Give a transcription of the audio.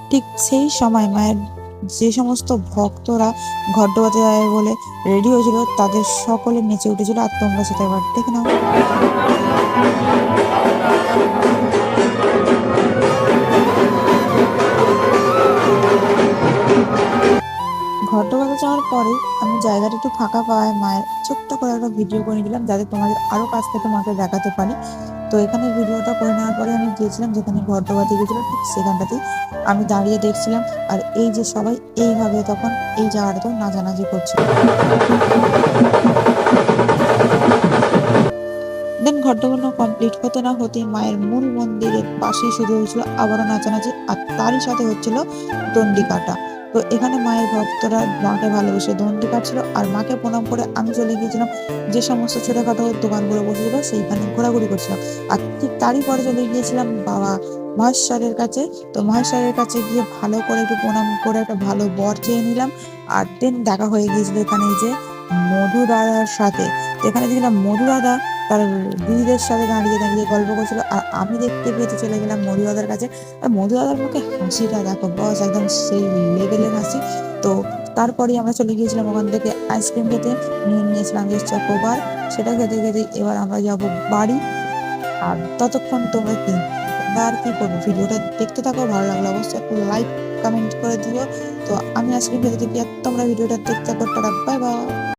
ঠিক সেই সময় মায়ের যে সমস্ত ভক্তরা ঘট ডোবাতে যাবে বলে রেডি হয়েছিল তাদের সকলে নেচে উঠেছিল, আর তোমরা সেটা এবার দেখে নাও। ঘর ডোবাতে যাওয়ার পরে আমি জায়গাটা একটু ফাঁকা পাওয়ায় মায়ের ছোট্ট করে একটা ভিডিও করে নিলাম, যাতে তোমাদের আরো কাছ থেকে মাকে দেখাতে পারি। তো এখানে ভিডিওটা করে নেওয়ার পরে আমি গিয়েছিলাম যেখানে ঘর ডোবাতে গেছিল, ঠিক সেখানটাতেই আমি দাঁড়িয়ে দেখছিলাম। আর এই যে সবাই এইভাবে তখন এই জায়গাটাতেও নাচানাচি করছিল। দেন ঘর ডোবানো কমপ্লিট হতে না হতেই মায়ের মূল মন্দিরের পাশেই শুরু হয়েছিল আবারও নাচানাচি, আর তারই সাথে হচ্ছিল দণ্ডি কাটা। তো এখানে মায়ের ভক্তরা মাকে ভালোবেসে দণ্ডি কাটছিল, আর মাকে প্রণাম করে আমি চলে গিয়েছিলাম যে সমস্ত ছোটখাটো দোকানগুলো বসেছিল সেইখানে ঘোরাঘুরি করছিলাম। আর ঠিক তারই পরে চলে গিয়েছিলাম বাবা মহেশ্বরের কাছে। তো মহেশ্বরের কাছে গিয়ে ভালো করে একটু প্রণাম করে একটা ভালো বর চেয়ে নিলাম। আর দেন দেখা হয়ে গিয়েছিল এখানে এই যে মধু দাদার সাথে। তো এখানে দেখলাম মধু দাদা তার দিদিদের সাথে দাঁড়িয়ে দাঁড়িয়ে গল্প করছিল, আর আমি দেখতে পেতে চলে গেলাম মধুদাদার কাছে। আর মধুদাদার মুখে হাসিটা দেখো বস, একদম সেই লেভেলের হাসি। তো তারপরে আমরা চলে গিয়েছিলাম ওখান থেকে আইসক্রিম খেতে, নিয়ে নিয়েছিলাম যে চকোবার। সেটা খেতে খেতে এবার আমরা যাব বাড়ি। আর ততক্ষণ তোমরা আর কি করবো, ভিডিওটা দেখতে থাকো, ভালো লাগলে অবশ্যই একটা লাইক কমেন্ট করে দিও। তো আমি আইসক্রিম খেতে থাকি আর তোমরা ভিডিওটা দেখতে থাকো। Tata, bye bye.